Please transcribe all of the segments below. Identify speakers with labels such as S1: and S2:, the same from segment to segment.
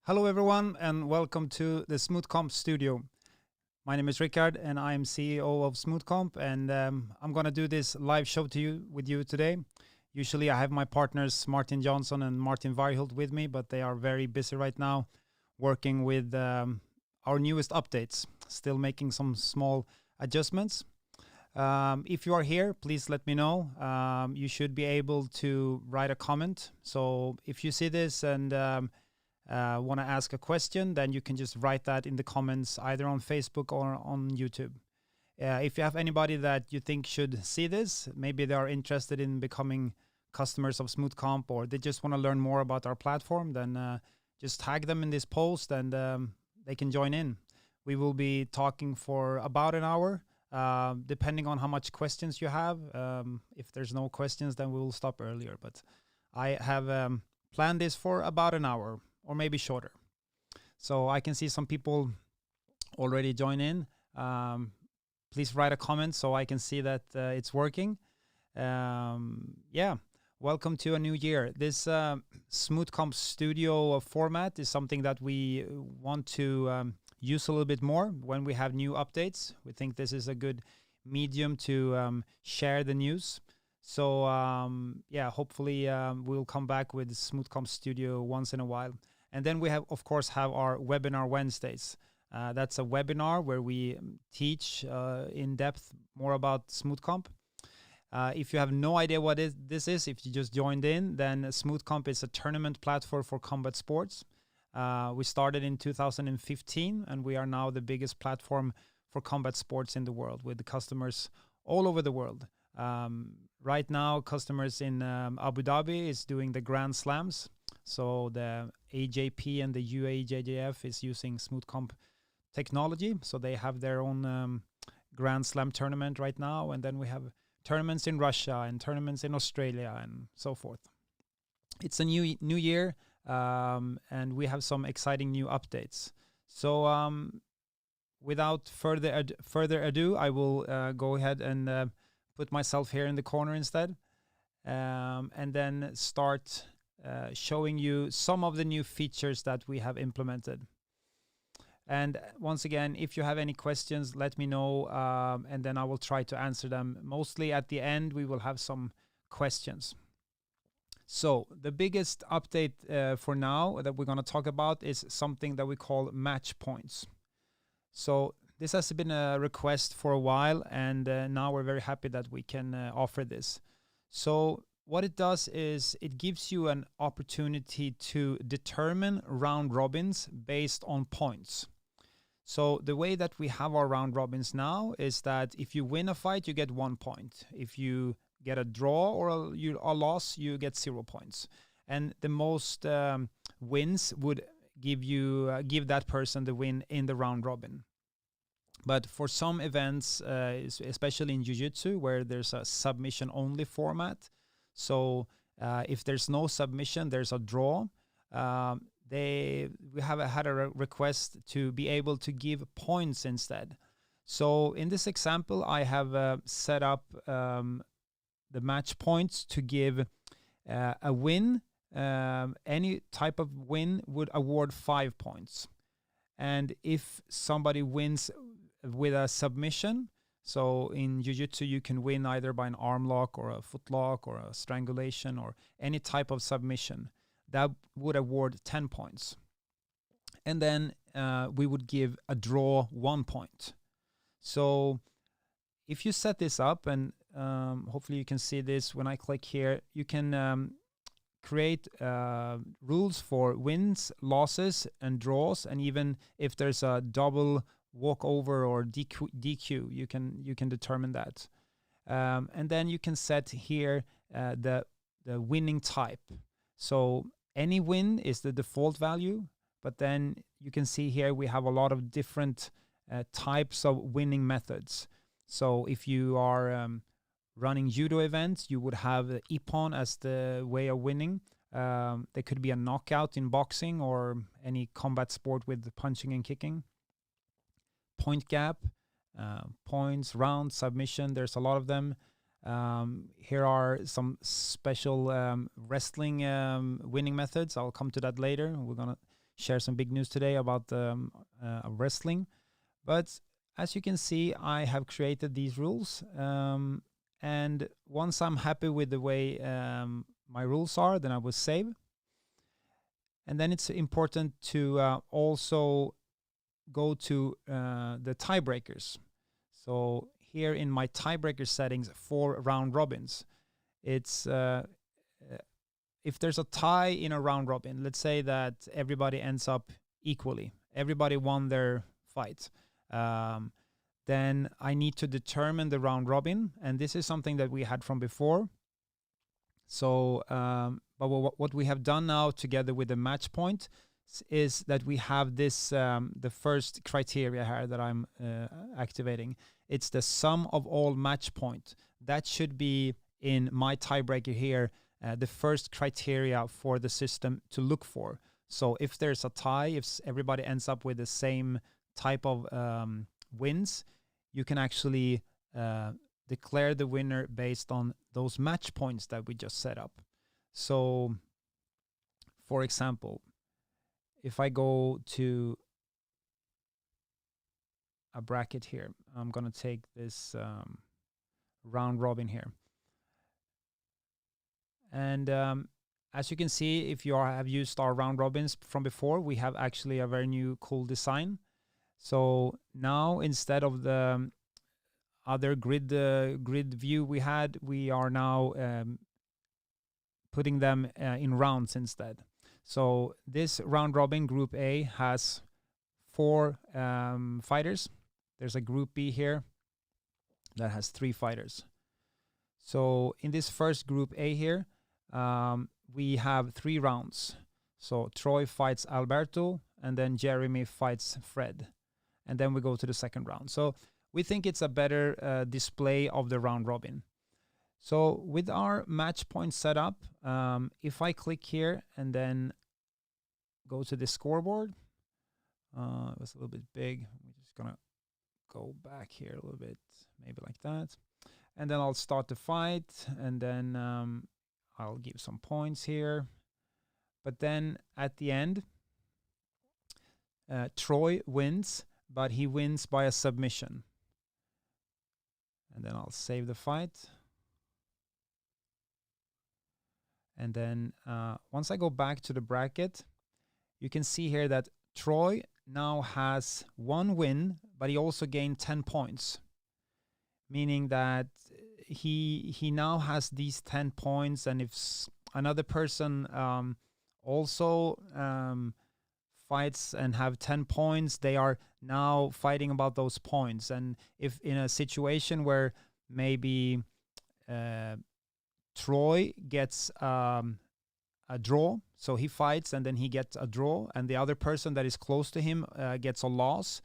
S1: Hello everyone and welcome to the Smoothcomps Studio. My name is Ricard and I am CEO of Smoothcomp, and I'm going to do this live show with you today. Usually I have my partners Martin Johnson and Martin Varhult with me, but they are very busy right now working with our newest updates, still making some small adjustments. If you are here, please let me know. You should be able to write a comment. So if you see this and want to ask a question, then you can just write that in the comments either on Facebook or on YouTube. If you have anybody that you think should see this, maybe they are interested in becoming customers of Smoothcomp, or they just want to learn more about our platform, then just tag them in this post and they can join in. We will be talking for about an hour, depending on how much questions you have. If there's no questions, then we will stop earlier. But I have planned this for about an hour or maybe shorter. So I can see some people already join in. Please write a comment so I can see that it's working. Welcome to a new year. This Smoothcomps Studio format is something that we want to use a little bit more when we have new updates. We think this is a good medium to share the news. So hopefully we'll come back with Smoothcomps Studio once in a while. And then we have, of course, our webinar Wednesdays. That's a webinar where we teach in depth more about Smoothcomp. If you have no idea what this is, if you just joined in, then Smoothcomp is a tournament platform for combat sports. We started in 2015, and we are now the biggest platform for combat sports in the world, with the customers all over the world. Right now, customers in Abu Dhabi is doing the Grand Slams. So the AJP and the UAJJF is using Smoothcomp technology. So they have their own Grand Slam tournament right now. And then we have tournaments in Russia and tournaments in Australia and so forth. It's a new year, and we have some exciting new updates. So without further ado, I will go ahead and put myself here in the corner instead, and then start showing you some of the new features that we have implemented. And once again, if you have any questions, let me know, and then I will try to answer them. Mostly at the end, we will have some questions. So the biggest update for now that we're going to talk about is something that we call match points. So this has been a request for a while, and now we're very happy that we can offer this. So what it does is it gives you an opportunity to determine round robins based on points. So the way that we have our round robins now is that if you win a fight, you get 1 point. If you get a draw or a loss, you get 0 points. And the most wins would give that person the win in the round robin. But for some events, especially in Jiu-Jitsu, where there's a submission-only format, so if there's no submission, there's a draw. We have had a request to be able to give points instead. So in this example, I have set up the match points to give a win. Any type of win would award 5 points. And if somebody wins with a submission, so in Jiu-Jitsu, you can win either by an arm lock or a foot lock or a strangulation or any type of submission. That would award 10 points. And then we would give a draw 1 point. So if you set this up, and hopefully you can see this when I click here, you can create rules for wins, losses, and draws. And even if there's a double walkover or DQ, you can determine that. And then you can set here the winning type. So any win is the default value, but then you can see here we have a lot of different types of winning methods. So if you are running judo events, you would have the ippon as the way of winning. There could be a knockout in boxing or any combat sport with punching and kicking. Point gap, points, round, submission, there's a lot of them. Here are some special wrestling winning methods. I'll come to that later. We're going to share some big news today about wrestling. But as you can see, I have created these rules. And once I'm happy with the way my rules are, then I will save. And then it's important to also go to the tiebreakers. So here in my tiebreaker settings for round robins, it's if there's a tie in a round robin, let's say that everybody ends up equally, everybody won their fight, then I need to determine the round robin, and this is something that we had from before. So, but what we have done now together with the match point is that we have this, the first criteria here that I'm activating. It's the sum of all match point. That should be in my tiebreaker here, the first criteria for the system to look for. So if there's a tie, if everybody ends up with the same type of wins, you can actually declare the winner based on those match points that we just set up. So, for example, if I go to a bracket here, I'm going to take this round robin here. And as you can see, if you have used our round robins from before, we have actually a very new cool design. So now instead of the other grid view we had, we are now putting them in rounds instead. So this round robin group A has 4 fighters. There's a group B here that has 3 fighters. So in this first group A here, we have 3 rounds. So Troy fights Alberto, and then Jeremy fights Fred. And then we go to the second round. So we think it's a better display of the round robin. So with our match point setup, if I click here and then go to the scoreboard, it was a little bit big. We're just gonna go back here a little bit, maybe like that. And then I'll start the fight, and then I'll give some points here. But then at the end, Troy wins, but he wins by a submission. And then I'll save the fight. And then once I go back to the bracket, you can see here that Troy now has 1 win, but he also gained 10 points. Meaning that he now has these 10 points, and if another person also fights and have 10 points, they are now fighting about those points. And if in a situation where maybe Troy gets a draw, so he fights and then he gets a draw, and the other person that is close to him gets a loss,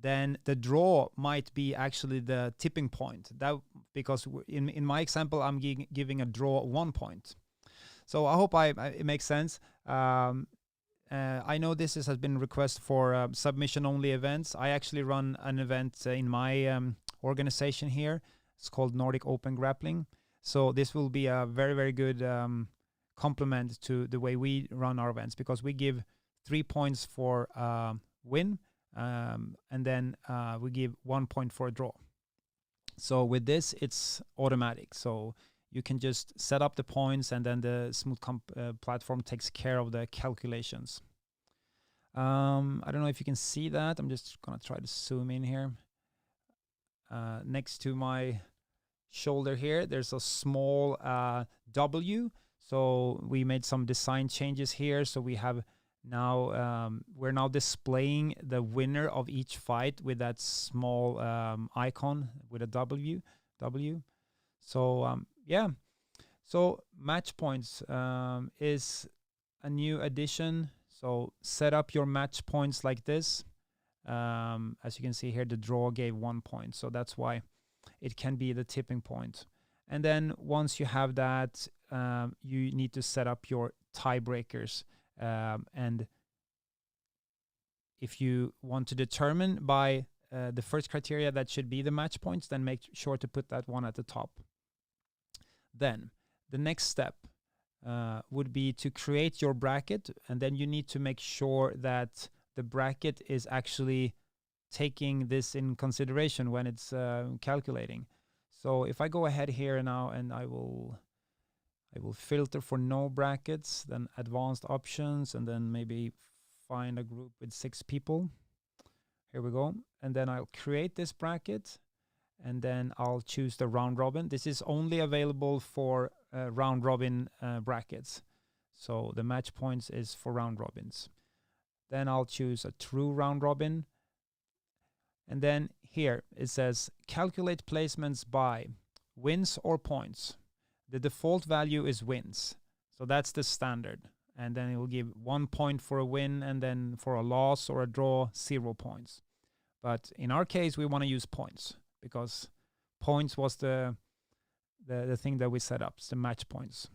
S1: then the draw might be actually the tipping point. That because in my example, I'm giving a draw 1 point. So I hope it makes sense. I know this has been requested for submission-only events. I actually run an event in my organization here. It's called Nordic Open Grappling. So this will be a very, very good complement to the way we run our events, because we give 3 points for win, and then we give 1 point for a draw. So with this, it's automatic. So you can just set up the points, and then the Smoothcomps platform takes care of the calculations. I don't know if you can see that. I'm just going to try to zoom in here. Next to my shoulder here, there's a small W. So we made some design changes here. So we have now, we're now displaying the winner of each fight with that small icon with a W. So yeah, so match points is a new addition. So set up your match points like this. As you can see here, the draw gave 1 point. So that's why it can be the tipping point. And then once you have that, you need to set up your tiebreakers. And if you want to determine by the first criteria that should be the match points, then make sure to put that one at the top. Then the next step, would be to create your bracket, and then you need to make sure that the bracket is actually taking this in consideration when it's calculating. So if I go ahead here now and I will filter for no brackets, then advanced options, and then maybe find a group with 6 people. Here we go. And then I'll create this bracket, and then I'll choose the round robin. This is only available for round robin brackets. So the match points is for round robins. Then I'll choose a true round robin. And then here it says calculate placements by wins or points. The default value is wins. So that's the standard. And then it will give 1 point for a win, and then for a loss or a draw, 0 points. But in our case, we want to use points because points was the thing that we set up, it's the match points.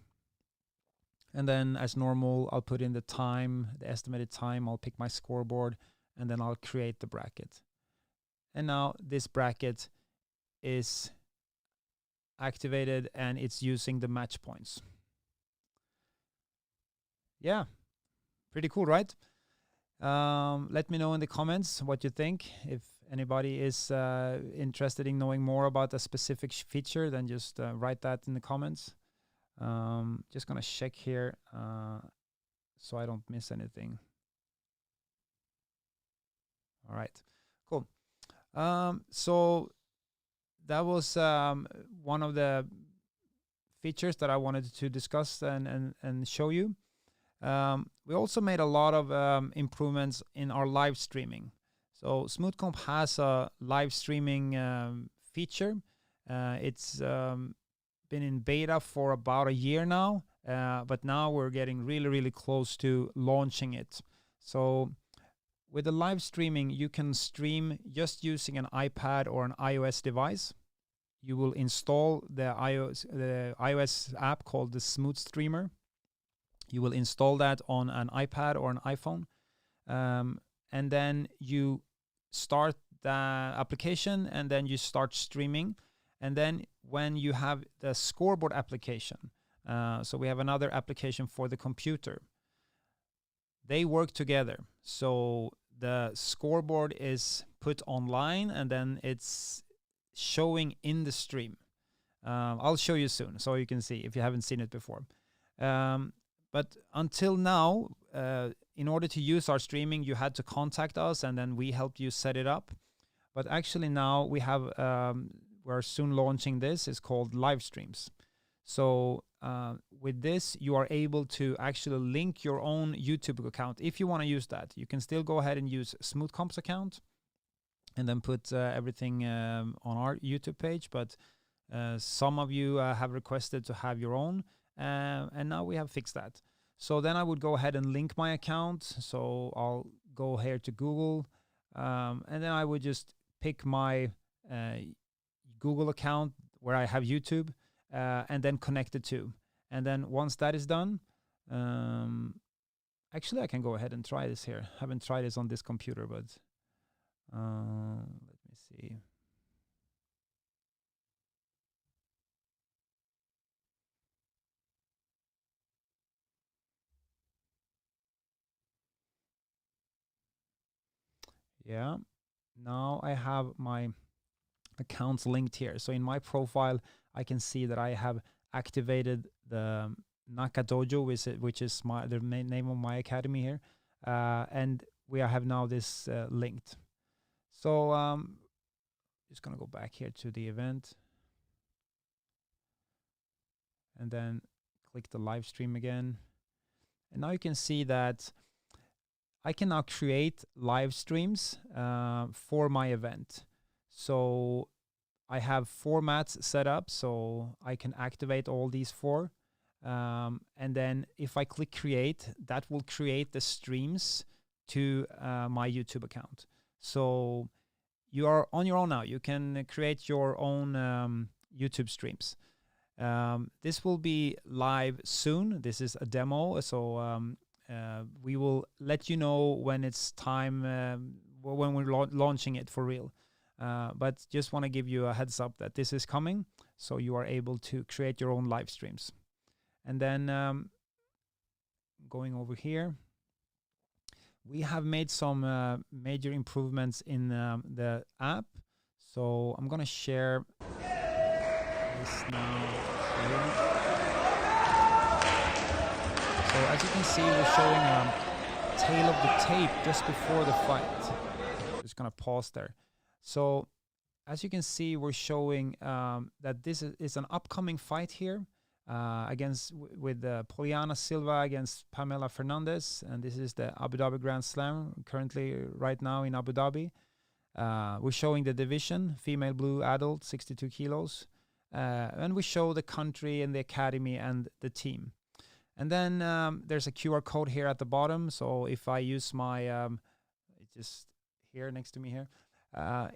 S1: And then as normal, I'll put in the time, the estimated time. I'll pick my scoreboard, and then I'll create the bracket. And now this bracket is activated, and it's using the match points. Yeah, pretty cool, right? Let me know in the comments what you think. If anybody is interested in knowing more about a specific feature, then just write that in the comments. Just gonna check here so I don't miss anything. All right, cool. So that was one of the features that I wanted to discuss and show you. We also made a lot of improvements in our live streaming. So Smoothcomp has a live streaming feature. It's been in beta for about a year now, but now we're getting really, really close to launching it. So with the live streaming, you can stream just using an iPad or an iOS device. You will install the iOS app called the Smooth Streamer. You will install that on an iPad or an iPhone. And then you start the application, and then you start streaming. And then when you have the scoreboard application, so we have another application for the computer, they work together. So the scoreboard is put online, and then it's showing in the stream. I'll show you soon so you can see if you haven't seen it before. But until now, in order to use our streaming, you had to contact us, and then we helped you set it up. But actually now we have, we're soon launching this. It's called live streams. So with this, you are able to actually link your own YouTube account. If you want to use that, you can still go ahead and use Smoothcomps account and then put everything on our YouTube page. But some of you have requested to have your own. And now we have fixed that. So then I would go ahead and link my account. So I'll go here to Google, and then I would just pick my Google account where I have YouTube, and then connect it to. And then once that is done, actually I can go ahead and try this here. I haven't tried this on this computer, but let me see. Yeah, now I have my accounts linked here. So in my profile, I can see that I have activated the Naka Dojo, which is the main name of my academy here. And we have now this linked. So just going to go back here to the event. And then click the live stream again. And now you can see that I can now create live streams for my event. So I have formats set up, so I can activate all these 4. And then if I click create, that will create the streams to my YouTube account. So you are on your own now. You can create your own YouTube streams. This will be live soon. This is a demo, so we will let you know when it's time, when we're launching it for real. But just want to give you a heads up that this is coming, so you are able to create your own live streams. And then going over here, we have made some major improvements in the app. So I'm gonna share this now. So as you can see, we're showing tail of the tape just before the fight. Just gonna pause there. So as you can see, we're showing that this is an upcoming fight here with Poliana Silva against Pamela Fernandez, and this is the Abu Dhabi Grand Slam currently right now in Abu Dhabi. We're showing the division, female blue adult, 62 kilos, and we show the country and the academy and the team. And then there's a QR code here at the bottom. So if I use my, just here next to me here,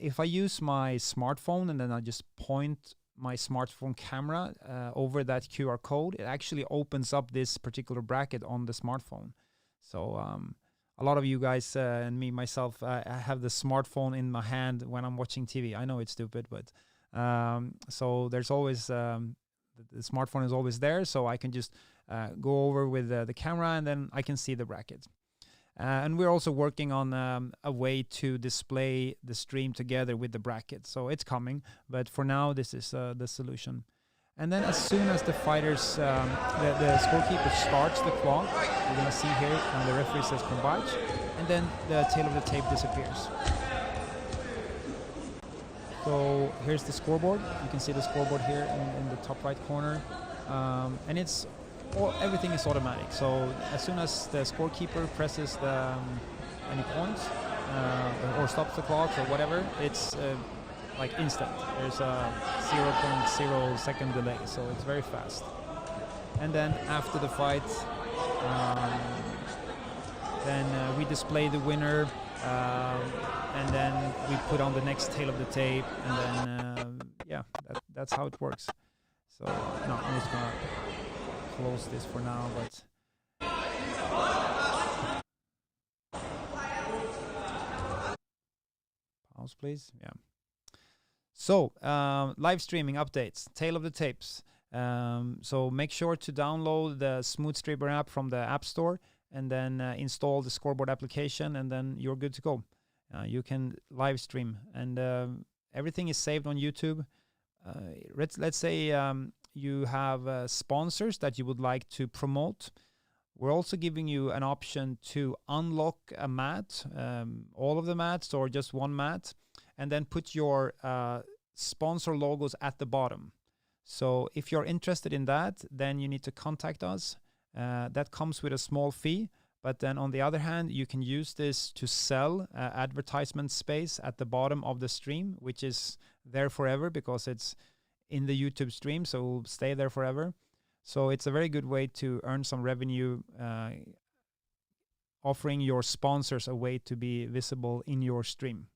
S1: if I use my smartphone and then I just point my smartphone camera over that QR code, it actually opens up this particular bracket on the smartphone. So a lot of you guys and me myself, I have the smartphone in my hand when I'm watching TV. I know it's stupid, but so there's always the smartphone is always there, so I can just go over with the camera and then I can see the bracket. And we're also working on a way to display the stream together with the bracket. So it's coming, but for now, this is the solution. And then as soon as the fighters, the scorekeeper starts the clock, you're going to see here, and the referee says combate, and then the tail of the tape disappears. So here's the scoreboard. You can see the scoreboard here in the top right corner. And it's everything is automatic. So as soon as the scorekeeper presses any points or stops the clock or whatever, it's like instant. There's a 0.0 second delay, so it's very fast. And then after the fight, then we display the winner, and then we put on the next tail of the tape, and then yeah, that's how it works. So no, I'm just gonna close this for now, but pause please. Yeah. So live streaming updates, tail of the tapes. So make sure to download the Smoothstreamer app from the App Store, and then install the scoreboard application, and then you're good to go. You can live stream, and everything is saved on YouTube. Let's say you have sponsors that you would like to promote. We're also giving you an option to unlock a mat, all of the mats or just one mat, and then put your sponsor logos at the bottom. So if you're interested in that, then you need to contact us. That comes with a small fee, but then on the other hand, you can use this to sell advertisement space at the bottom of the stream, which is there forever because it's in the YouTube stream, so it will stay there forever. So it's a very good way to earn some revenue, offering your sponsors a way to be visible in your stream.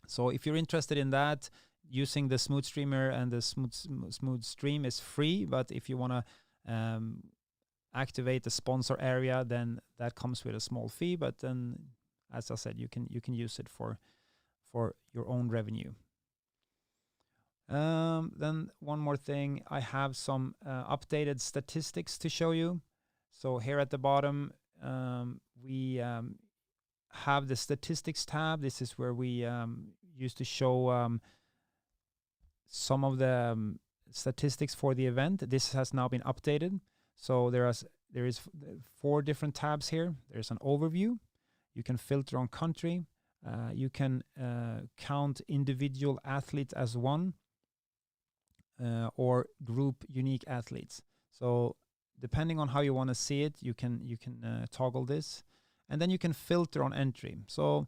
S1: So if you're interested in that, using the Smooth Streamer and the Smooth Stream is free, but if you want to activate the sponsor area, then that comes with a small fee. But then, as I said, you can use it for your own revenue. Then one more thing, I have some updated statistics to show you. So here at the bottom, we have the statistics tab. This is where we used to show some of the statistics for the event. This has now been updated. So there is 4 different tabs here. There's an overview. You can filter on country. You can count individual athletes as one. Or group unique athletes. So depending on how you want to see it, you can toggle this, and then you can filter on entry. So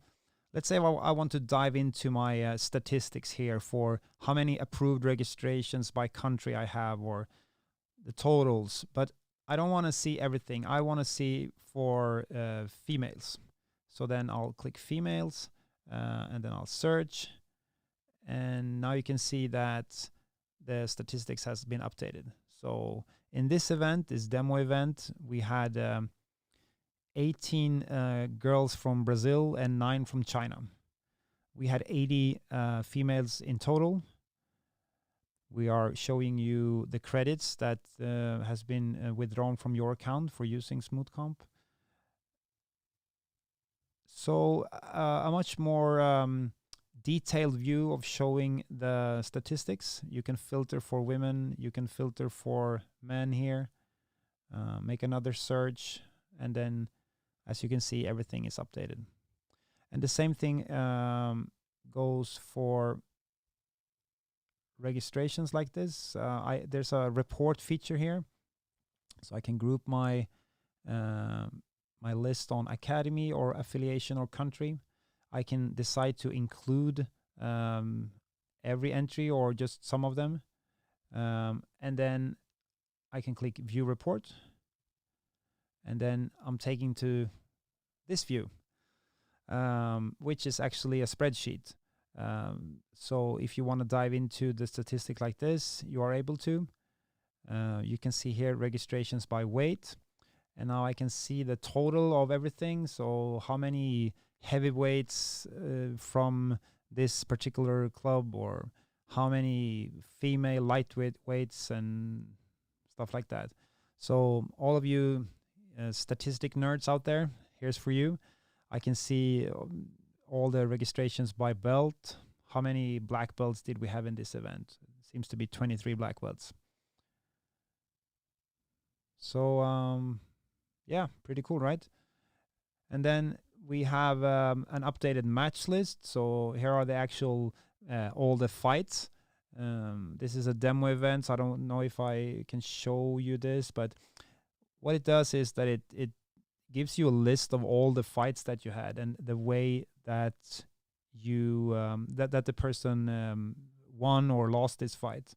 S1: let's say I want to dive into my statistics here for how many approved registrations by country I have, or the totals, but I don't want to see everything. I want to see for females. So then I'll click females, and then I'll search, and now you can see that the statistics has been updated. So in this event, this demo event, we had 18 girls from Brazil and 9 from China. We had 80 females in total. We are showing you the credits that has been withdrawn from your account for using Smoothcomp. So a much more detailed view of showing the statistics. You can filter for women, you can filter for men here, make another search, and then as you can see, everything is updated. And the same thing goes for registrations like this. There's a report feature here, so I can group my my list on academy or affiliation or country. I can decide to include every entry or just some of them, and then I can click view report, and then I'm taken to this view, which is actually a spreadsheet. So if you want to dive into the statistic like this, you are able to. You can see here registrations by weight, and now I can see the total of everything. So how many heavyweights from this particular club, or how many female lightweight weights and stuff like that. So all of you statistic nerds out there, here's for you. I can see all the registrations by belt. How many black belts did we have in this event? It seems to be 23 black belts. So yeah, pretty cool, right? And then we have an updated match list. So here are the actual all the fights. This is a demo event, so I don't know if I can show you this, but what it does is that it gives you a list of all the fights that you had and the way that you that the person won or lost this fight.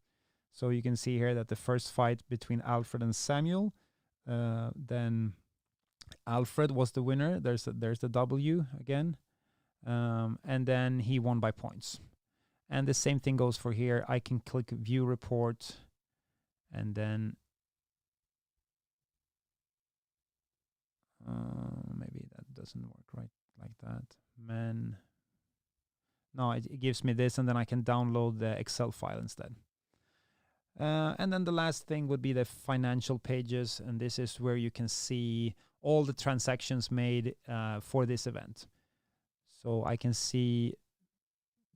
S1: So you can see here that the first fight between Alfred and Samuel, then Alfred was the winner. There's the W again, and then he won by points. And the same thing goes for here. I can click view report, and then maybe that doesn't work right like that. Man, no, it gives me this, and then I can download the Excel file instead. And then the last thing would be the financial pages, and this is where you can see all the transactions made for this event. So I can see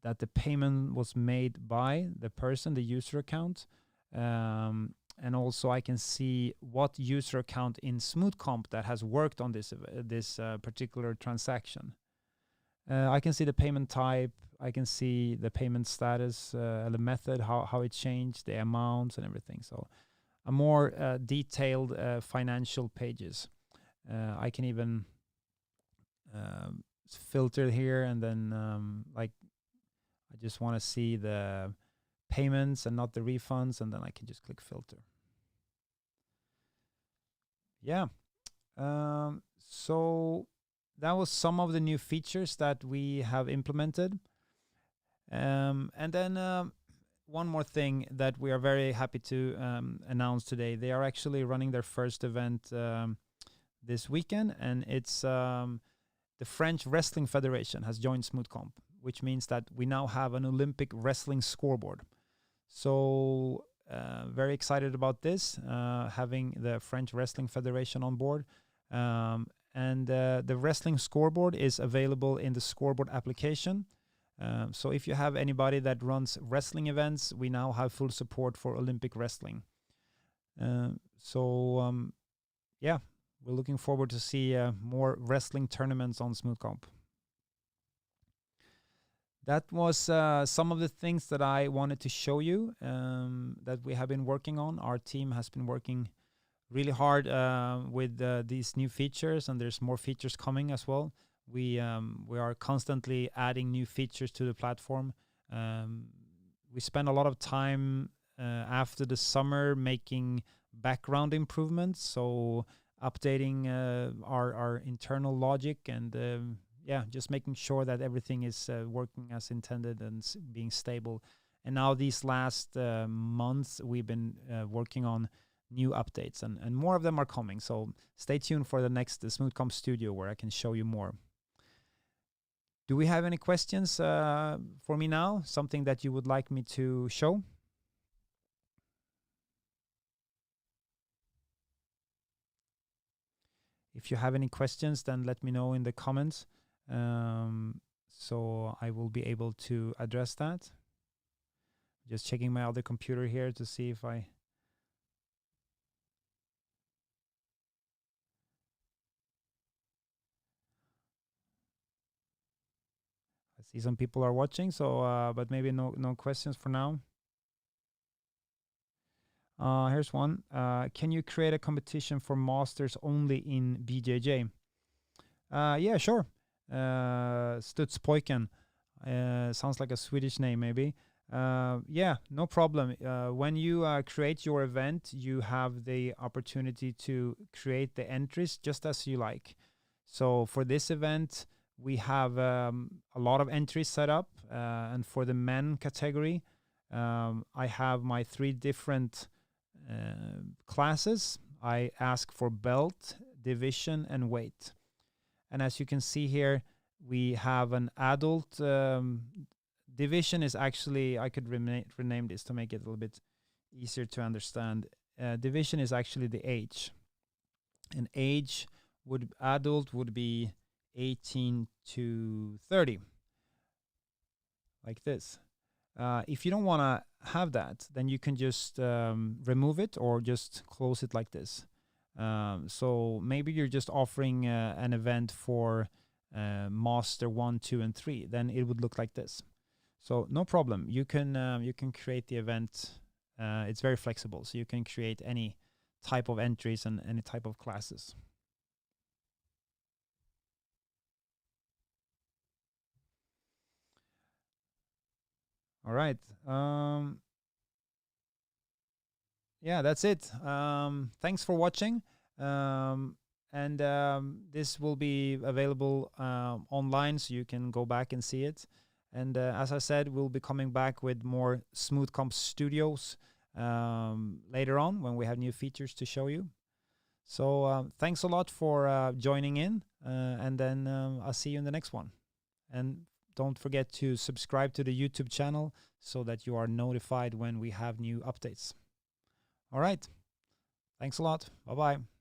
S1: that the payment was made by the person, the user account, and also I can see what user account in Smoothcomp that has worked on this particular transaction. I can see the payment type. I can see the payment status, the method, how it changed, the amounts and everything. So a more detailed financial pages. I can even filter here, and then like I just want to see the payments and not the refunds, and then I can just click filter. Yeah. So that was some of the new features that we have implemented. And then one more thing that we are very happy to announce today. They are actually running their first event this weekend, and it's the French Wrestling Federation has joined Smoothcomp, which means that we now have an Olympic wrestling scoreboard. So very excited about this, having the French Wrestling Federation on board. And the wrestling scoreboard is available in the scoreboard application. So if you have anybody that runs wrestling events, we now have full support for Olympic wrestling. Yeah, we're looking forward to see more wrestling tournaments on Smoothcomp. That was some of the things that I wanted to show you that we have been working on. Our team has been working really hard with these new features, and there's more features coming as well. We are constantly adding new features to the platform. We spend a lot of time after the summer making background improvements, so updating our internal logic and just making sure that everything is working as intended and being stable. And now these last months, we've been working on new updates, and more of them are coming. So stay tuned for the next Smoothcomps Studio, where I can show you more. Do we have any questions for me now? Something that you would like me to show? If you have any questions, then let me know in the comments, so I will be able to address that. Just checking my other computer here to see if I see some people are watching, so but maybe no questions for now. Here's one. Can you create a competition for masters only in BJJ? Yeah, sure. Studspojken. Sounds like a Swedish name, maybe. Yeah, no problem. When you create your event, you have the opportunity to create the entries just as you like. So for this event, we have a lot of entries set up. And for the men category, I have my 3 different classes. I ask for belt, division, and weight. And as you can see here, we have an adult division is actually, I could rename this to make it a little bit easier to understand. Division is actually the age. And age adult would be 18 to 30, like this. If you don't want to have that, then you can just remove it or just close it like this. So maybe you're just offering an event for Master 1, 2, and 3. Then it would look like this. So no problem. You can create the event. It's very flexible, so you can create any type of entries and any type of classes. All right. Yeah, that's it. Thanks for watching. And this will be available online, so you can go back and see it. And as I said, we'll be coming back with more Smoothcomps Studios later on when we have new features to show you. So thanks a lot for joining in, and then I'll see you in the next one. And don't forget to subscribe to the YouTube channel so that you are notified when we have new updates. All right. Thanks a lot. Bye-bye.